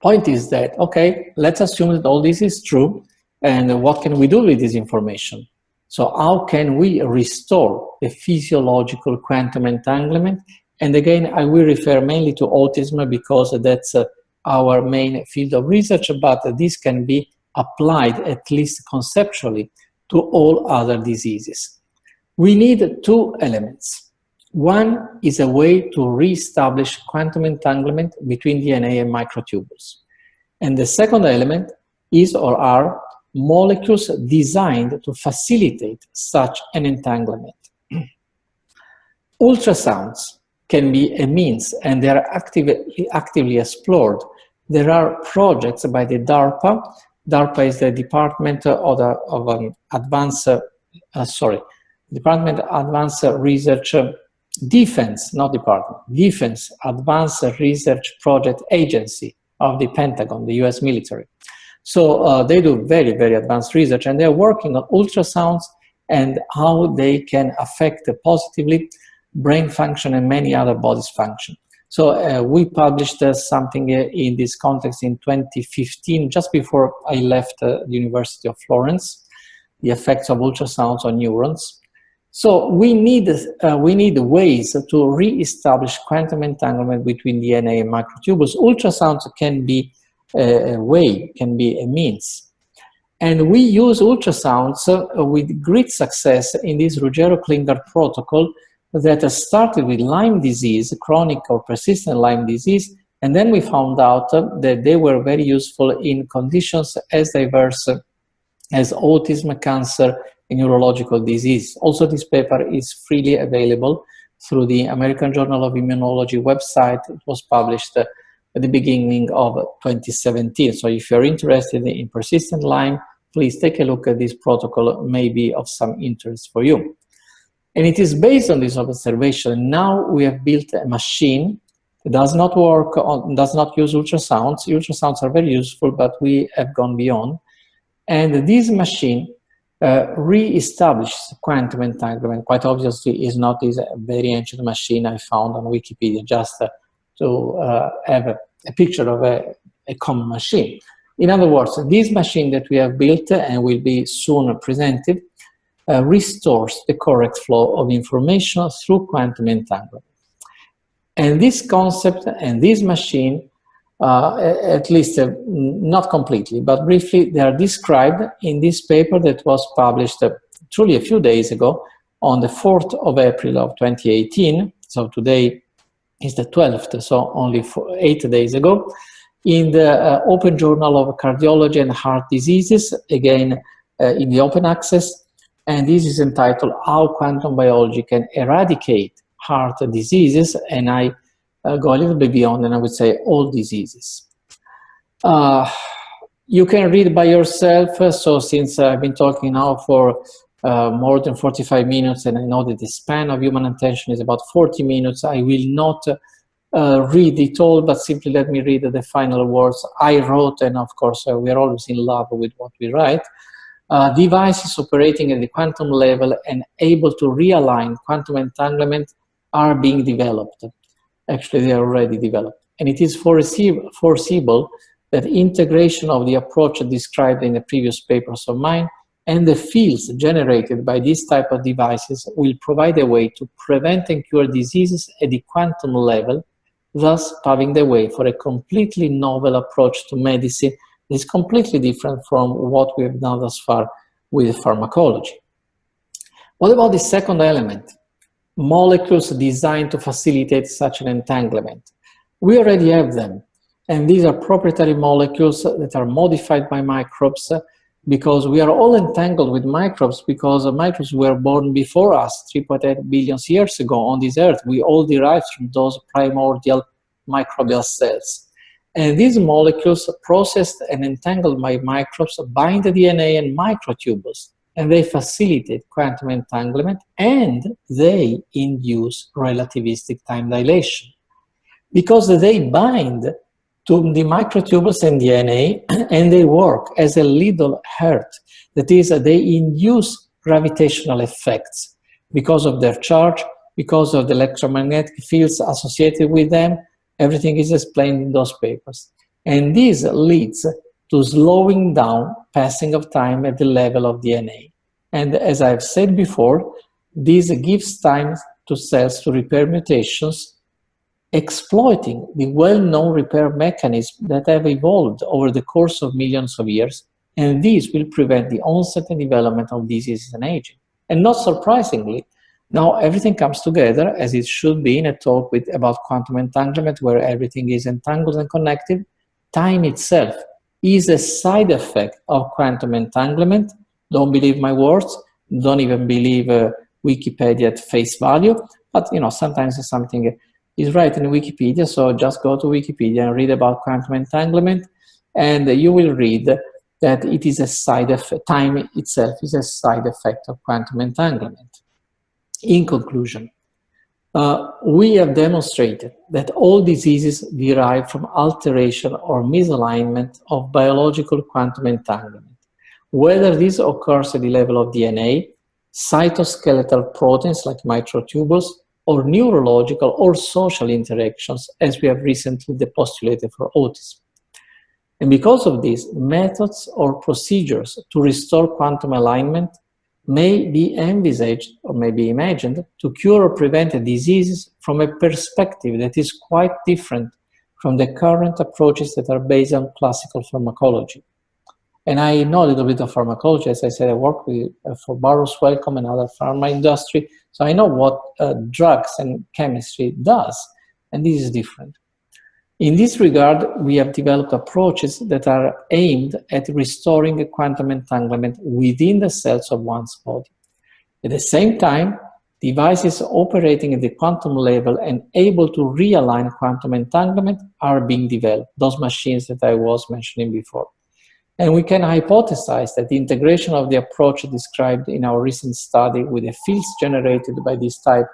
Point is that, okay, let's assume that all this is true, and what can we do with this information? So how can we restore the physiological quantum entanglement? And again, I will refer mainly to autism because that's our main field of research, but this can be applied, at least conceptually, to all other diseases. We need two elements. One is a way to re-establish quantum entanglement between DNA and microtubules. And the second element is or are molecules designed to facilitate such an entanglement. Ultrasounds can be a means, and they are actively explored. There are projects by the DARPA. DARPA is the Department of Advanced Research, Defense, not Department, Defense Advanced Research Project Agency of the Pentagon, the US military. So they do very, very advanced research, and they're working on ultrasounds and how they can affect positively brain function and many other body's function. So we published something in this context in 2015, just before I left the University of Florence, the effects of ultrasounds on neurons. So we need ways to re-establish quantum entanglement between DNA and microtubules. Ultrasounds can be a way, can be a means. And we use ultrasounds with great success in this Ruggiero-Klingler protocol that started with Lyme disease, chronic or persistent Lyme disease, and then we found out that they were very useful in conditions as diverse as autism, cancer, and neurological disease. Also, this paper is freely available through the American Journal of Immunology website. It was published at the beginning of 2017. So if you're interested in persistent Lyme, please take a look at this protocol, may be of some interest for you. And it is based on this observation. Now we have built a machine that does not work on, does not use ultrasounds. Ultrasounds are very useful, but we have gone beyond. And this machine re-establishes quantum entanglement. Quite obviously, is not this very ancient machine I found on Wikipedia, just to have a picture of a common machine. In other words, this machine that we have built and will be soon presented restores the correct flow of information through quantum entanglement. And this concept and this machine, at least not completely, but briefly, they are described in this paper that was published truly a few days ago on the 4th of April of 2018. So today is the 12th, so only 8 days ago, in the Open Journal of Cardiology and Heart Diseases, again in the open access, and this is entitled How Quantum Biology Can Eradicate Heart Diseases, and I go a little bit beyond, and I would say all diseases. You can read by yourself, so since I've been talking now for more than 45 minutes, and I know that the span of human attention is about 40 minutes, I will not read it all, but simply let me read the final words I wrote, and of course we are always in love with what we write. Devices operating at the quantum level and able to realign quantum entanglement are being developed. Actually, they are already developed. And it is foreseeable that integration of the approach described in the previous papers of mine and the fields generated by this type of devices will provide a way to prevent and cure diseases at the quantum level, thus paving the way for a completely novel approach to medicine that is completely different from what we have done thus far with pharmacology. What about the second element? Molecules designed to facilitate such an entanglement. We already have them, and these are proprietary molecules that are modified by microbes, because we are all entangled with microbes because microbes were born before us 3.8 billion years ago on this earth. We all derived from those primordial microbial cells. And these molecules processed and entangled by microbes bind the DNA and microtubules, and they facilitate quantum entanglement, and they induce relativistic time dilation. Because they bind to the microtubules and DNA, and they work as a little hurt. That is, they induce gravitational effects because of their charge, because of the electromagnetic fields associated with them. Everything is explained in those papers. And this leads to slowing down passing of time at the level of DNA. And as I've said before, this gives time to cells to repair mutations, exploiting the well-known repair mechanisms that have evolved over the course of millions of years, and these will prevent the onset and development of diseases and aging. And not surprisingly, now everything comes together as it should be in a talk about quantum entanglement, where everything is entangled and connected. Time itself is a side effect of quantum entanglement. Don't believe my words, don't even believe Wikipedia at face value, but sometimes something is right in Wikipedia, so just go to Wikipedia and read about quantum entanglement, and you will read that it is a side effect, time itself is a side effect of quantum entanglement. In conclusion, we have demonstrated that all diseases derive from alteration or misalignment of biological quantum entanglement. Whether this occurs at the level of DNA, cytoskeletal proteins like microtubules, or neurological or social interactions, as we have recently postulated for autism. And because of this, methods or procedures to restore quantum alignment may be envisaged or may be imagined to cure or prevent diseases from a perspective that is quite different from the current approaches that are based on classical pharmacology. And I know a little bit of pharmacology. As I said, I work with, for Barros Wellcome and other pharma industry, so I know what drugs and chemistry does, and this is different. In this regard, we have developed approaches that are aimed at restoring a quantum entanglement within the cells of one's body. At the same time, devices operating at the quantum level and able to realign quantum entanglement are being developed, those machines that I was mentioning before. And we can hypothesize that the integration of the approach described in our recent study with the fields generated by this type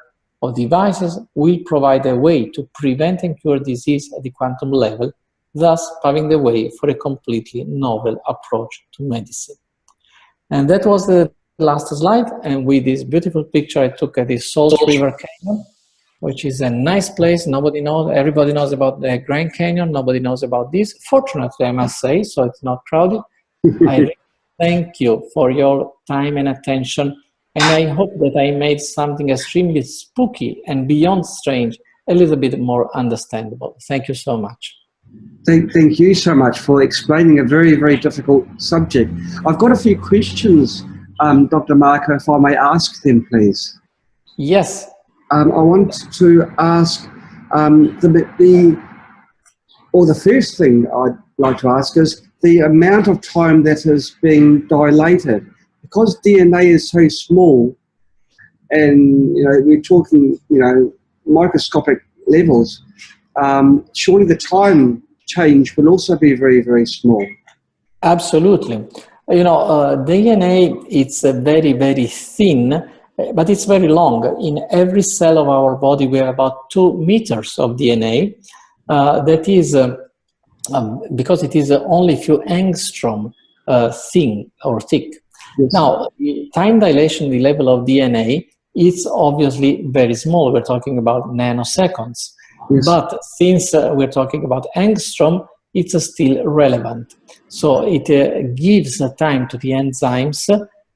of devices will provide a way to prevent and cure disease at the quantum level, thus paving the way for a completely novel approach to medicine. And that was the last slide. And with this beautiful picture I took at the Salt River Canyon, which is a nice place. Nobody knows, everybody knows about the Grand Canyon. Nobody knows about this. Fortunately, I must say, so it's not crowded. I really thank you for your time and attention. And I hope that I made something extremely spooky and beyond strange a little bit more understandable. Thank you so much. Thank you so much for explaining a very, very difficult subject. I've got a few questions, Dr. Marco, if I may ask them, please. Yes. I want to ask the first thing I'd like to ask is the amount of time that is being dilated. Because DNA is so small, and we're talking microscopic levels, surely the time change will also be very, very small. Absolutely. DNA, it's very, very thin, but it's very long. In every cell of our body, we have about 2 meters of DNA. That is, because it is only a few angstrom thin or thick. Yes. Now, the time dilation, the level of DNA, it's obviously very small. We're talking about nanoseconds. Yes. But since we're talking about angstrom, it's still relevant. So it gives time to the enzymes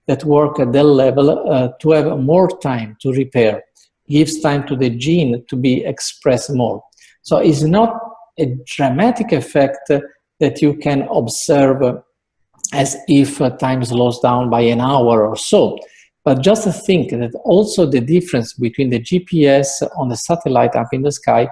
that work at that level to have more time to repair, gives time to the gene to be expressed more. So it's not a dramatic effect that you can observe as if time slows down by an hour or so. But just to think that also the difference between the GPS on the satellite up in the sky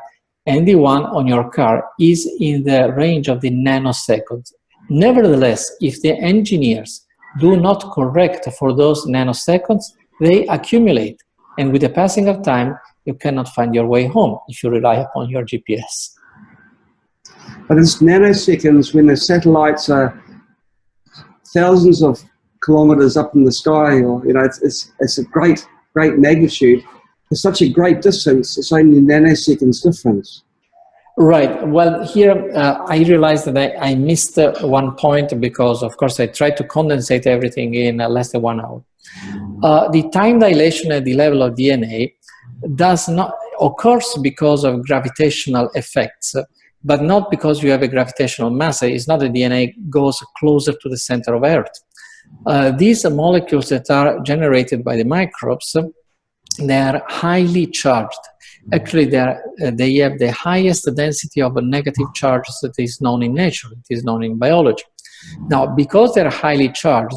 and the one on your car is in the range of the nanoseconds. Nevertheless, if the engineers do not correct for those nanoseconds, they accumulate. And with the passing of time, you cannot find your way home if you rely upon your GPS. But it's nanoseconds when the satellites are thousands of kilometers up in the sky, or it's a great magnitude. For such a great distance, it's only nanoseconds difference. Right. Well, here I realized that I missed one point because, of course, I tried to condensate everything in less than 1 hour. The time dilation at the level of DNA does not occurs because of gravitational effects, but not because you have a gravitational mass. It's not that DNA goes closer to the center of Earth. These molecules that are generated by the microbes, they are highly charged. Actually, they have the highest density of negative charges that is known in nature, it is known in biology. Now, because they're highly charged,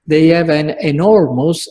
they have an enormous,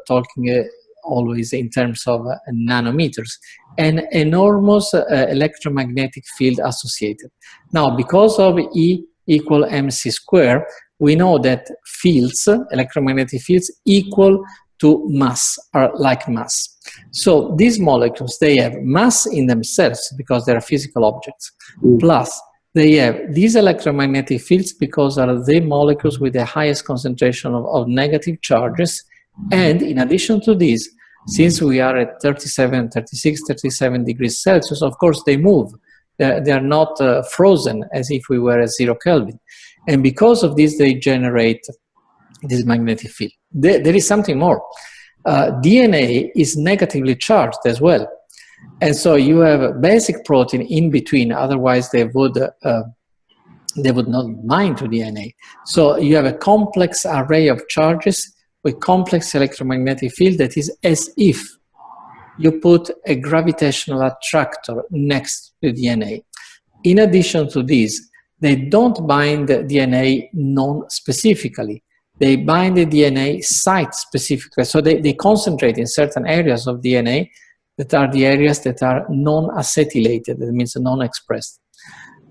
talking always in terms of nanometers, an enormous electromagnetic field associated. Now, because of E equal mc squared, we know that fields, electromagnetic fields, equal to mass, are like mass. So these molecules, they have mass in themselves because they are physical objects, plus they have these electromagnetic fields because are the molecules with the highest concentration of negative charges. And in addition to this, since we are at 37 degrees Celsius, of course they move. They are not frozen as if we were at 0 Kelvin. And because of this, they generate this magnetic field. There is something more. DNA is negatively charged as well. And so you have a basic protein in between, otherwise they would not bind to DNA. So you have a complex array of charges with complex electromagnetic field that is as if you put a gravitational attractor next to DNA. In addition to this, they don't bind the DNA non-specifically. They bind the DNA site-specifically. So they concentrate in certain areas of DNA that are the areas that are non-acetylated, that means non-expressed.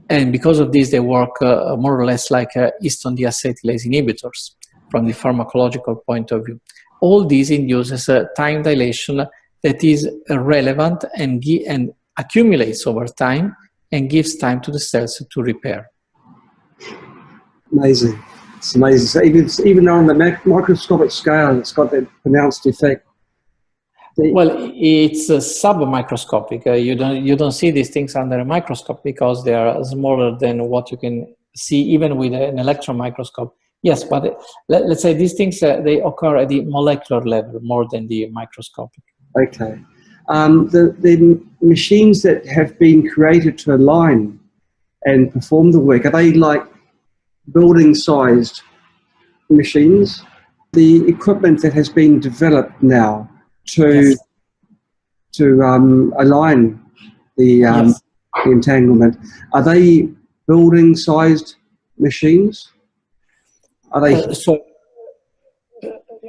And because of this, they work more or less like histone deacetylase inhibitors from the pharmacological point of view. all this induces a time dilation that is relevant and accumulates over time and gives time to the cells to repair. Amazing. It's amazing. So even on the microscopic scale, it's got that pronounced effect. Well, it's submicroscopic. You don't see these things under a microscope because they are smaller than what you can see even with an electron microscope. Yes, but let's say these things, they occur at the molecular level more than the microscopic. Okay. The machines that have been created to align and perform the work, are they like building-sized machines? The equipment that has been developed now to align the entanglement, are they building-sized machines? Are they?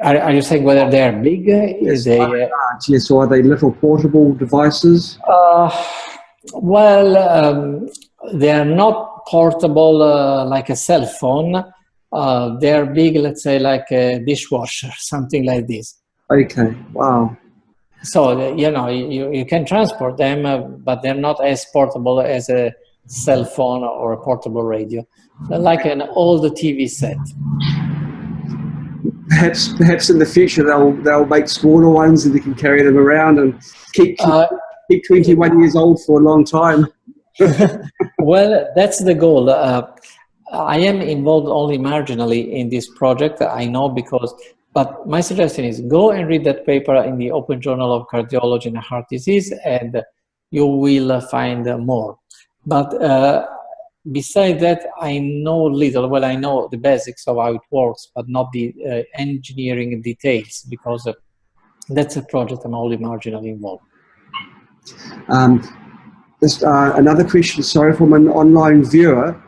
Are you saying whether they are big? Yes, yes, or are they little portable devices? Well, they are not portable like a cell phone. They are big, let's say, like a dishwasher, something like this. Okay, wow. So, you know, you can transport them, but they're not as portable as a cell phone or a portable radio. They're like an old TV set. Perhaps in the future they'll make smaller ones and they can carry them around and keep 21 years old for a long time. Well, that's the goal. I am involved only marginally in this project, I know, but my suggestion is go and read that paper in the Open Journal of Cardiology and Heart Disease and you will find more. But besides that, I know little. Well, I know the basics of how it works, but not the engineering details, because that's a project I'm only marginally involved. Just another question, sorry, from an online viewer.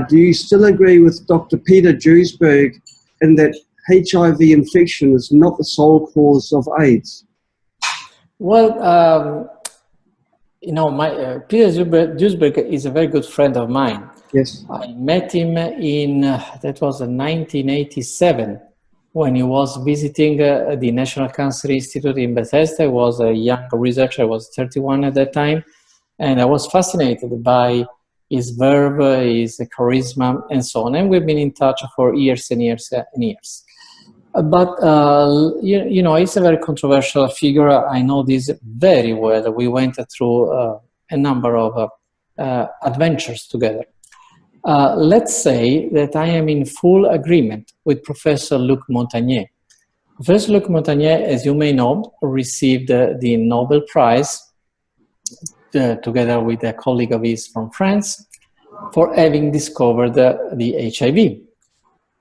Do you still agree with Dr. Peter Duesberg in that HIV infection is not the sole cause of AIDS? Well, you know, Peter Duesberg is a very good friend of mine. Yes. I met him in, that was in 1987, when he was visiting the National Cancer Institute in Bethesda. I was a young researcher, I was 31 at that time, and I was fascinated by his verve, his charisma, and so on. And we've been in touch for years and years and years. But, you know, he's a very controversial figure. I know this very well. We went through a number of adventures together. Let's say that I am in full agreement with Professor Luc Montagnier. Professor Luc Montagnier, as you may know, received the Nobel Prize together with a colleague of his from France for having discovered the HIV.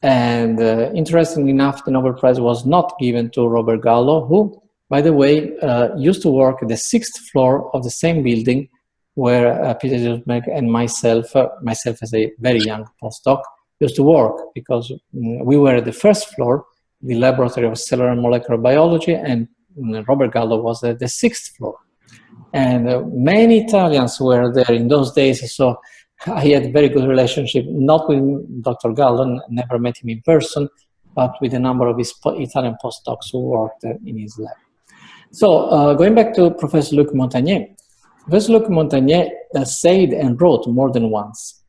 And interestingly enough, the Nobel Prize was not given to Robert Gallo, who, by the way, used to work at the 6th floor of the same building where Peter Duesberg and myself as a very young postdoc, used to work, because we were at the 1st floor, the Laboratory of Cellular and Molecular Biology, and Robert Gallo was at the 6th floor. And many Italians were there in those days, so I had a very good relationship, not with Dr. Gallo, never met him in person, but with a number of his Italian postdocs who worked in his lab. So going back to Professor Luc Montagnier, Professor Luc Montagnier said and wrote more than once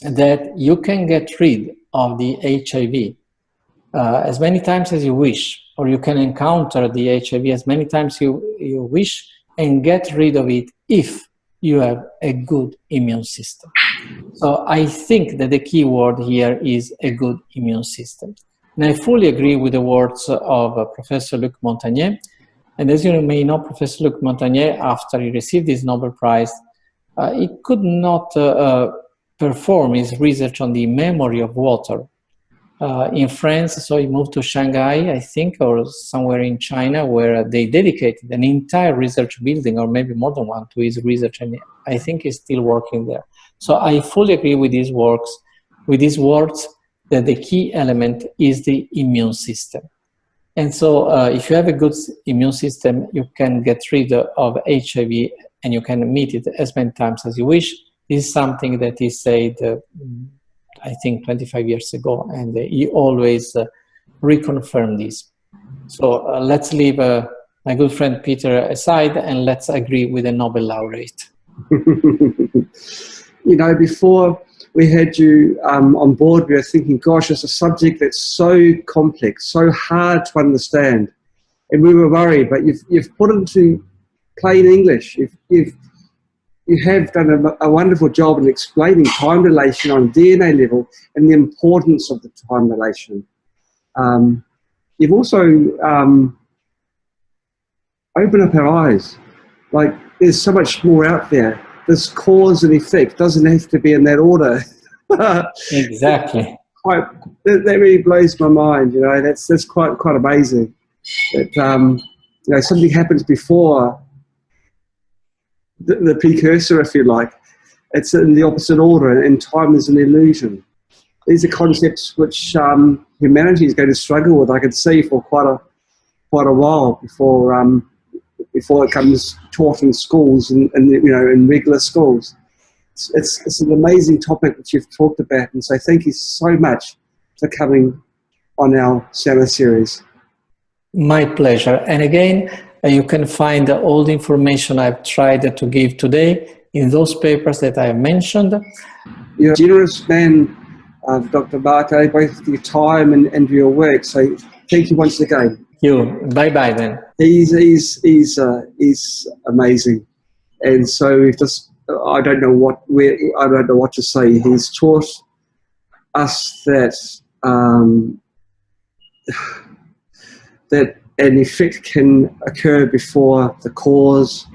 that you can get rid of the HIV as many times as you wish, or you can encounter the HIV as many times you wish and get rid of it if you have a good immune system. So I think that the key word here is a good immune system. And I fully agree with the words of Professor Luc Montagnier. And as you may know, Professor Luc Montagnier, after he received his Nobel Prize, he could not perform his research on the memory of water in France. So he moved to Shanghai, I think, or somewhere in China, where they dedicated an entire research building, or maybe more than one, to his research. And I think he's still working there. So I fully agree with these words, that the key element is the immune system. And so if you have a good immune system, you can get rid of HIV and you can meet it as many times as you wish. This is something that he said, I think 25 years ago, and he always reconfirmed this. So let's leave my good friend Peter aside and let's agree with the Nobel laureate. You know, before we had you on board, we were thinking, gosh, it's a subject that's so complex, so hard to understand. And we were worried, but you've put it into plain English. You have done a wonderful job in explaining time dilation on DNA level and the importance of the time dilation. You've also opened up our eyes. Like, there's so much more out there. This cause and effect doesn't have to be in that order. Exactly. That really blows my mind. You know, that's quite amazing. That you know, something happens before the precursor, if you like. It's in the opposite order, and time is an illusion. These are concepts which humanity is going to struggle with, I could see, for quite a while before it comes taught in schools and you know, in regular schools. It's an amazing topic which you've talked about, and so thank you so much for coming on our summer series. My pleasure. And again, you can find all the information I've tried to give today in those papers that I have mentioned. You're a generous man, Dr. Marco, both for your time and your work. So thank you once again. Thank you. Bye-bye then. He's amazing, and so we've just I don't know what to say. He's taught us that that an effect can occur before the cause.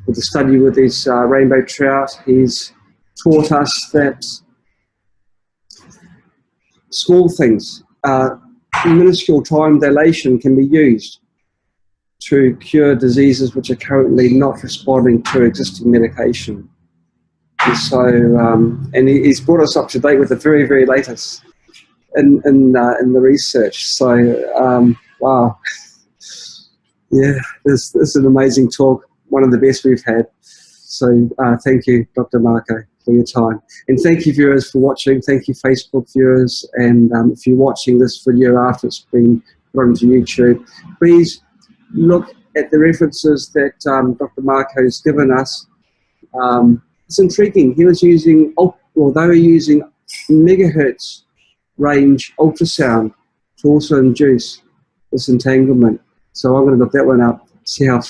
With the study with these rainbow trout, he's taught us that small things, minuscule time dilation, can be used to cure diseases which are currently not responding to existing medication. And so, and he's brought us up to date with the very, very latest in the research. So, wow, yeah, this is an amazing talk, one of the best we've had. So, thank you, Dr. Marco, for your time, and thank you, viewers, for watching. Thank you, Facebook viewers, and if you're watching this video after it's been put onto YouTube, please look at the references that Dr. Marco has given us. It's intriguing. He was using, they were using megahertz range ultrasound to also induce this entanglement. So I'm going to look that one up, see how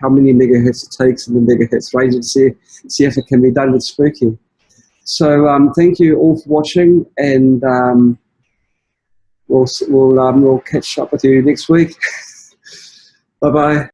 many megahertz it takes in the megahertz range, and see if it can be done with spooky. So thank you all for watching, and we'll catch up with you next week. Bye-bye.